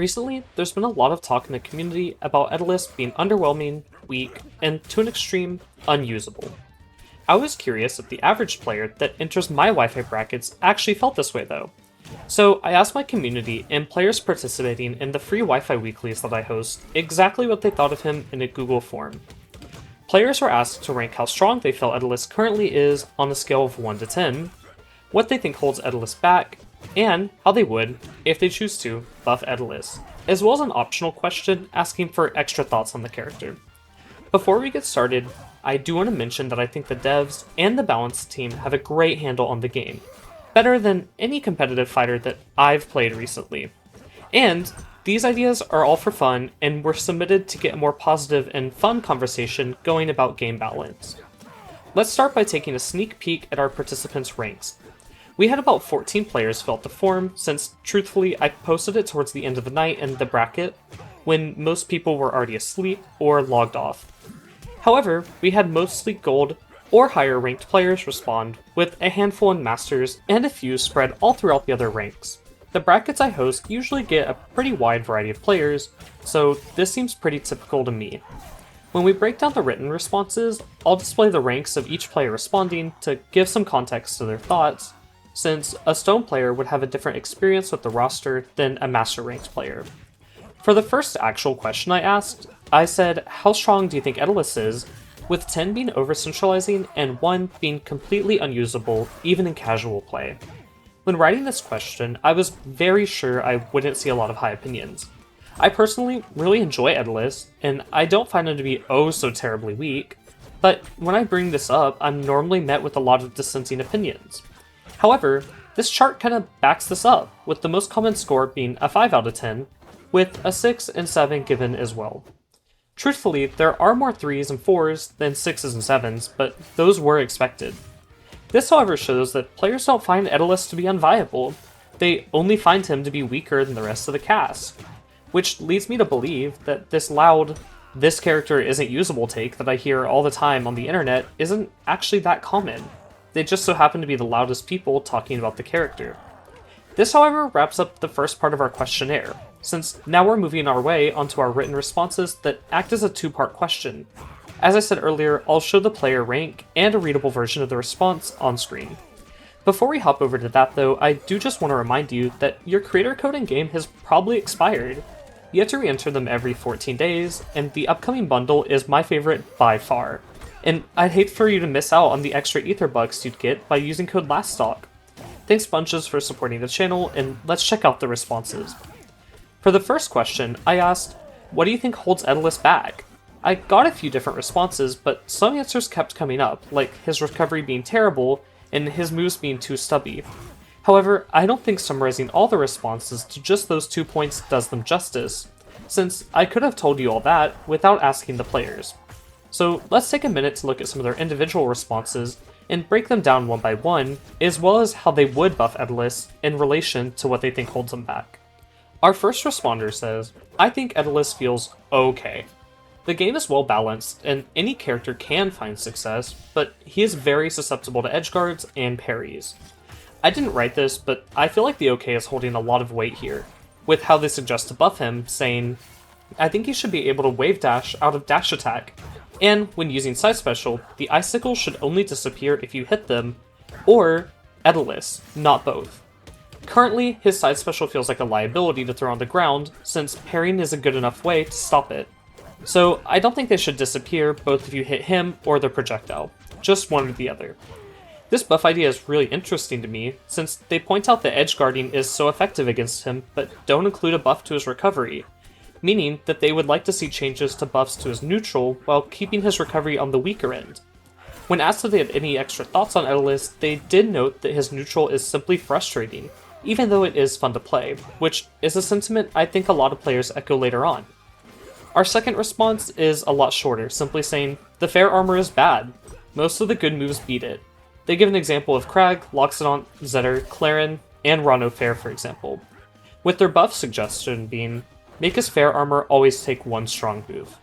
Recently, there's been a lot of talk in the community about Etalus being underwhelming, weak, and to an extreme, unusable. I was curious if the average player that enters my Wi-Fi brackets actually felt this way though. So I asked my community and players participating in the free Wi-Fi weeklies that I host exactly what they thought of him in a Google form. Players were asked to rank how strong they felt Etalus currently is on a scale of 1 to 10, what they think holds Etalus back, and how they would, if they choose to, buff Etalus, as well as an optional question asking for extra thoughts on the character. Before we get started, I do want to mention that I think the devs and the balance team have a great handle on the game, better than any competitive fighter that I've played recently. And these ideas are all for fun and were submitted to get a more positive and fun conversation going about game balance. Let's start by taking a sneak peek at our participants' ranks. We had about 14 players fill out the form, since truthfully I posted it towards the end of the night in the bracket, when most people were already asleep or logged off. However, we had mostly gold or higher ranked players respond, with a handful in Masters and a few spread all throughout the other ranks. The brackets I host usually get a pretty wide variety of players, so this seems pretty typical to me. When we break down the written responses, I'll display the ranks of each player responding to give some context to their thoughts, since a Stone player would have a different experience with the roster than a Master ranked player. For the first actual question I asked, I said, how strong do you think Etalus is, with 10 being over-centralizing and 1 being completely unusable, even in casual play. When writing this question, I was very sure I wouldn't see a lot of high opinions. I personally really enjoy Etalus, and I don't find him to be oh so terribly weak, but when I bring this up, I'm normally met with a lot of dissenting opinions. However, this chart kind of backs this up, with the most common score being a 5 out of 10, with a 6 and 7 given as well. Truthfully, there are more 3s and 4s than 6s and 7s, but those were expected. This however shows that players don't find Etalus to be unviable, they only find him to be weaker than the rest of the cast. Which leads me to believe that this loud, this character isn't usable take that I hear all the time on the internet isn't actually that common. They just so happen to be the loudest people talking about the character. This, however, wraps up the first part of our questionnaire, since now we're moving our way onto our written responses that act as a two-part question. As I said earlier, I'll show the player rank and a readable version of the response on screen. Before we hop over to that though, I do just want to remind you that your creator code in-game has probably expired. You have to re-enter them every 14 days, and the upcoming bundle is my favorite by far. And I'd hate for you to miss out on the extra ether bucks you'd get by using code LASTSTOCK. Thanks bunches for supporting the channel, and let's check out the responses. For the first question, I asked, what do you think holds Etalus back? I got a few different responses, but some answers kept coming up, like his recovery being terrible, and his moves being too stubby. However, I don't think summarizing all the responses to just those 2 points does them justice, since I could have told you all that without asking the players. So let's take a minute to look at some of their individual responses and break them down one by one, as well as how they would buff Etalus in relation to what they think holds him back. Our first responder says, I think Etalus feels okay. The game is well balanced, and any character can find success, but he is very susceptible to edgeguards and parries. I didn't write this, but I feel like the okay is holding a lot of weight here, with how they suggest to buff him, saying, I think he should be able to wave dash out of dash attack, and when using side special, the icicles should only disappear if you hit them, or Etalus, not both. Currently, his side special feels like a liability to throw on the ground, since parrying is a good enough way to stop it. So I don't think they should disappear both if you hit him or the projectile, just one or the other. This buff idea is really interesting to me, since they point out that edge guarding is so effective against him, but don't include a buff to his recovery, meaning that they would like to see changes to buffs to his neutral while keeping his recovery on the weaker end. When asked if they had any extra thoughts on Etalus, they did note that his neutral is simply frustrating, even though it is fun to play, which is a sentiment I think a lot of players echo later on. Our second response is a lot shorter, simply saying, the fair armor is bad. Most of the good moves beat it. They give an example of Krag, Loxodon, Zetter, Clarin, and Rano Fair for example, with their buff suggestion being, make his fair armor always take one strong move.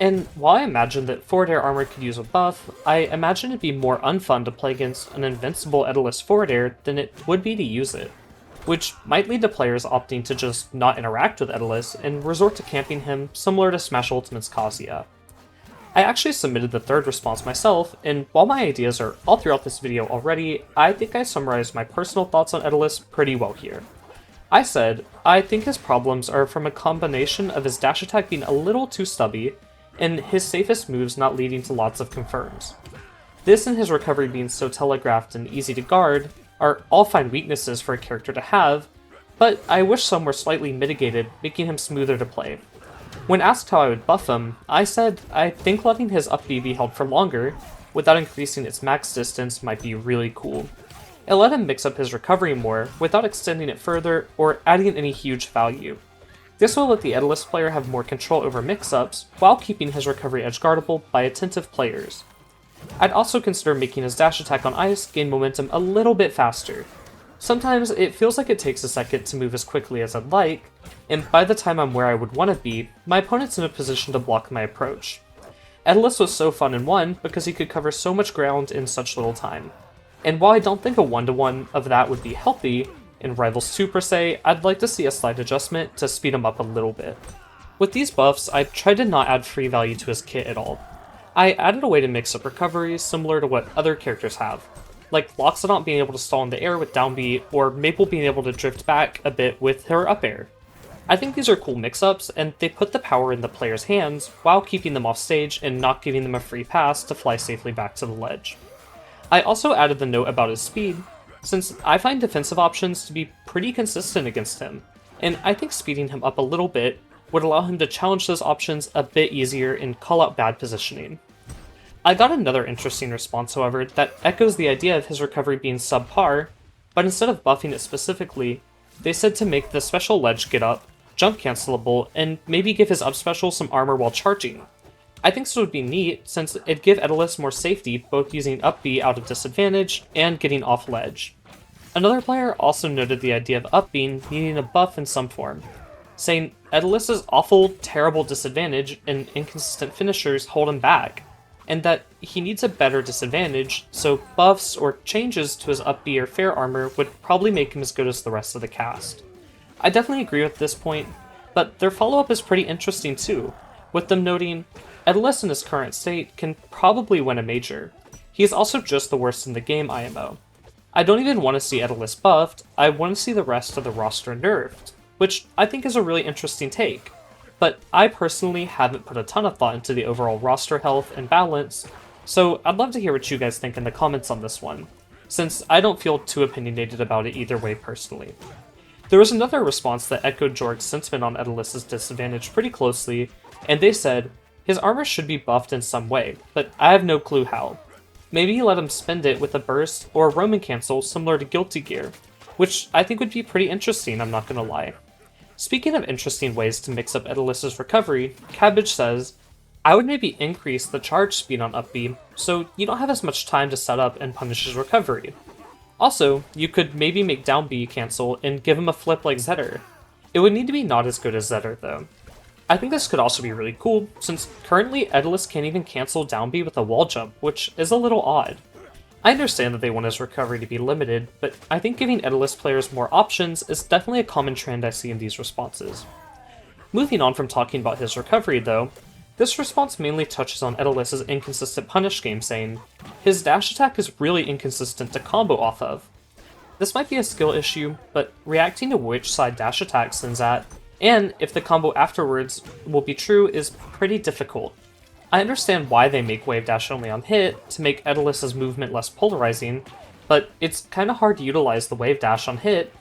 And while I imagine that forward air armor could use a buff, I imagine it'd be more unfun to play against an invincible Etalus forward air than it would be to use it. which might lead to players opting to just not interact with Etalus and resort to camping him similar to Smash Ultimate's Kazuya. I actually submitted the third response myself, and while my ideas are all throughout this video already, I think I summarized my personal thoughts on Etalus pretty well here. I said, I think his problems are from a combination of his dash attack being a little too stubby, and his safest moves not leading to lots of confirms. This and his recovery being so telegraphed and easy to guard are all fine weaknesses for a character to have, but I wish some were slightly mitigated, making him smoother to play. When asked how I would buff him, I said I think letting his up B be held for longer, without increasing its max distance, might be really cool. It let him mix up his recovery more, without extending it further or adding any huge value. This will let the Etalus player have more control over mix-ups, while keeping his recovery edgeguardable by attentive players. I'd also consider making his dash attack on ice gain momentum a little bit faster. Sometimes it feels like it takes a second to move as quickly as I'd like, and by the time I'm where I would want to be, my opponent's in a position to block my approach. Etalus was so fun in 1 because he could cover so much ground in such little time. And while I don't think a 1-to-1 of that would be healthy, in Rivals 2 per se, I'd like to see a slight adjustment to speed him up a little bit. With these buffs, I tried to not add free value to his kit at all. I added a way to mix up recoveries similar to what other characters have, like Loxodon being able to stall in the air with down B, or Maple being able to drift back a bit with her up air. I think these are cool mix-ups, and they put the power in the player's hands while keeping them off stage and not giving them a free pass to fly safely back to the ledge. I also added the note about his speed, since I find defensive options to be pretty consistent against him, and I think speeding him up a little bit would allow him to challenge those options a bit easier and call out bad positioning. I got another interesting response, however, that echoes the idea of his recovery being subpar, but instead of buffing it specifically, they said to make the special ledge get up, jump cancelable, and maybe give his up special some armor while charging. I think this would be neat, since it'd give Etalus more safety both using up B out of disadvantage and getting off ledge. Another player also noted the idea of up B needing a buff in some form, saying Etalus' awful, terrible disadvantage and inconsistent finishers hold him back, and that he needs a better disadvantage, so buffs or changes to his up B or fair armor would probably make him as good as the rest of the cast. I definitely agree with this point, but their follow-up is pretty interesting too, with them noting, Etalus in his current state can probably win a major. He is also just the worst in the game IMO. I don't even want to see Etalus buffed, I want to see the rest of the roster nerfed, which I think is a really interesting take. But I personally haven't put a ton of thought into the overall roster health and balance, so I'd love to hear what you guys think in the comments on this one, since I don't feel too opinionated about it either way personally. There was another response that echoed Jorg's sentiment on Etalus' disadvantage pretty closely, and they said, his armor should be buffed in some way, but I have no clue how. Maybe let him spend it with a burst or a Roman cancel similar to Guilty Gear, which I think would be pretty interesting, I'm not gonna lie. Speaking of interesting ways to mix up Etalus' recovery, Cabbage says, I would maybe increase the charge speed on up B, so you don't have as much time to set up and punish his recovery. Also, you could maybe make down B cancel and give him a flip like Zetter. It would need to be not as good as Zetter though. I think this could also be really cool, since currently Etalus can't even cancel down B with a wall jump, which is a little odd. I understand that they want his recovery to be limited, but I think giving Etalus players more options is definitely a common trend I see in these responses. Moving on from talking about his recovery though, this response mainly touches on Etalus' inconsistent punish game, saying, his dash attack is really inconsistent to combo off of. This might be a skill issue, but reacting to which side dash attack sends at, and if the combo afterwards will be true, is pretty difficult. I understand why they make wave dash only on hit, to make Etalus' movement less polarizing, but it's kinda hard to utilize the wave dash on hit,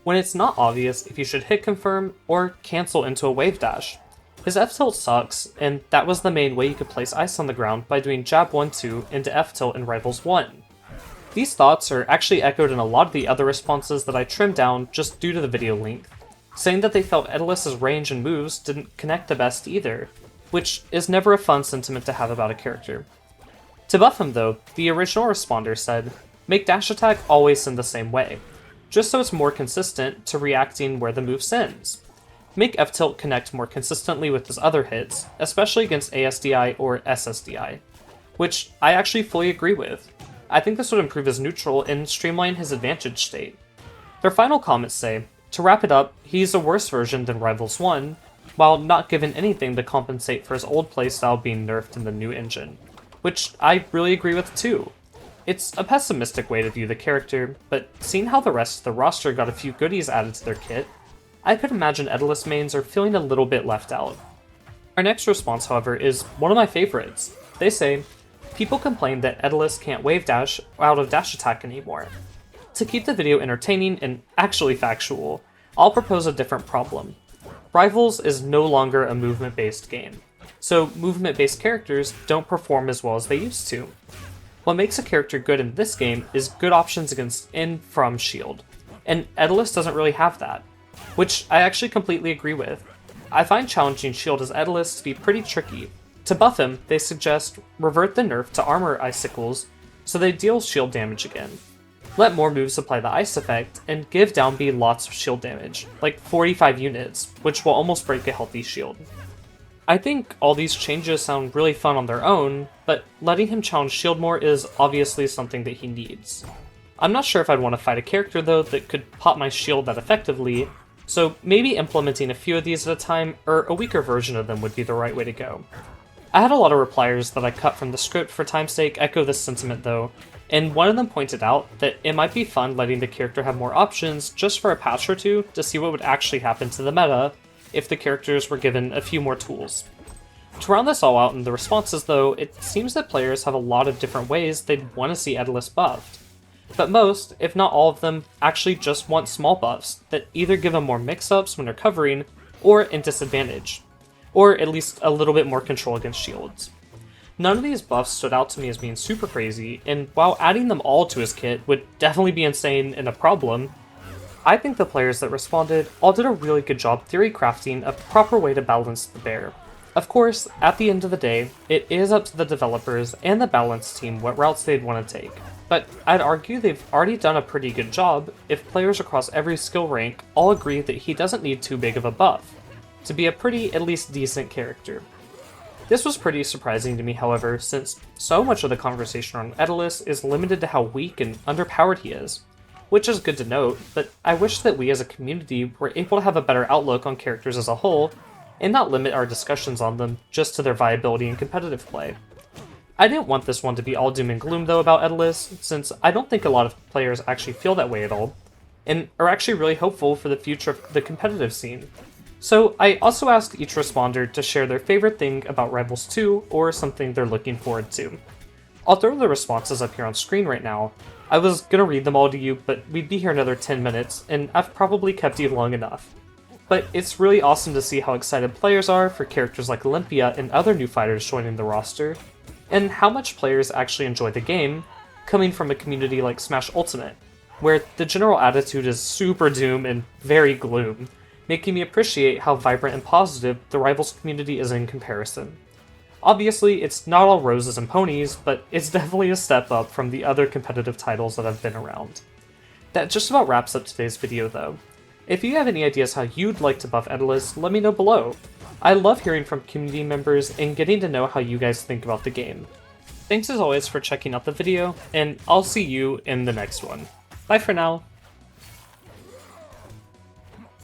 when it's not obvious if you should hit confirm or cancel into a wave dash. His F-tilt sucks, and that was the main way you could place ice on the ground by doing jab 1-2 into F-tilt in Rivals 1. These thoughts are actually echoed in a lot of the other responses that I trimmed down just due to the video length, saying that they felt Etalus' range and moves didn't connect the best either, which is never a fun sentiment to have about a character. To buff him though, the original responder said, make dash attack always send the same way, just so it's more consistent to reacting where the move sends. Make F-tilt connect more consistently with his other hits, especially against ASDI or SSDI, which I actually fully agree with. I think this would improve his neutral and streamline his advantage state. Their final comments say, to wrap it up, he's a worse version than Rivals 1, while not given anything to compensate for his old playstyle being nerfed in the new engine. Which I really agree with too. It's a pessimistic way to view the character, but seeing how the rest of the roster got a few goodies added to their kit, I could imagine Etalus mains are feeling a little bit left out. Our next response, however, is one of my favorites. They say, people complain that Etalus can't wave dash out of dash attack anymore. To keep the video entertaining and actually factual, I'll propose a different problem. Rivals is no longer a movement-based game, so movement-based characters don't perform as well as they used to. What makes a character good in this game is good options against in from shield, and Etalus doesn't really have that, which I actually completely agree with. I find challenging shield as Etalus to be pretty tricky. To buff him, they suggest revert the nerf to armor icicles so they deal shield damage again. Let more moves apply the ice effect, and give down B lots of shield damage, like 45 units, which will almost break a healthy shield. I think all these changes sound really fun on their own, but letting him challenge shield more is obviously something that he needs. I'm not sure if I'd want to fight a character though that could pop my shield that effectively, so maybe implementing a few of these at a time, or a weaker version of them would be the right way to go. I had a lot of repliers that I cut from the script for time's sake echo this sentiment though, and one of them pointed out that it might be fun letting the character have more options just for a patch or two to see what would actually happen to the meta if the characters were given a few more tools. To round this all out in the responses though, it seems that players have a lot of different ways they'd want to see Etalus buffed. But most, if not all of them, actually just want small buffs that either give them more mix-ups when they're covering, or in disadvantage, or at least a little bit more control against shields. None of these buffs stood out to me as being super crazy, and while adding them all to his kit would definitely be insane and a problem, I think the players that responded all did a really good job theory crafting a proper way to balance the bear. Of course, at the end of the day, it is up to the developers and the balance team what routes they'd want to take, but I'd argue they've already done a pretty good job if players across every skill rank all agree that he doesn't need too big of a buff to be a pretty, at least decent character. This was pretty surprising to me, however, since so much of the conversation on Etalus is limited to how weak and underpowered he is, which is good to note, but I wish that we as a community were able to have a better outlook on characters as a whole, and not limit our discussions on them just to their viability in competitive play. I didn't want this one to be all doom and gloom though about Etalus, since I don't think a lot of players actually feel that way at all, and are actually really hopeful for the future of the competitive scene. So I also asked each responder to share their favorite thing about Rivals 2 or something they're looking forward to. I'll throw the responses up here on screen right now. I was gonna read them all to you, but we'd be here another 10 minutes, and I've probably kept you long enough. But it's really awesome to see how excited players are for characters like Olympia and other new fighters joining the roster, and how much players actually enjoy the game, coming from a community like Smash Ultimate, where the general attitude is super doom and very gloom, making me appreciate how vibrant and positive the Rivals community is in comparison. Obviously, it's not all roses and ponies, but it's definitely a step up from the other competitive titles that have been around. That just about wraps up today's video though. If you have any ideas how you'd like to buff Etalus, let me know below. I love hearing from community members and getting to know how you guys think about the game. Thanks as always for checking out the video, and I'll see you in the next one. Bye for now.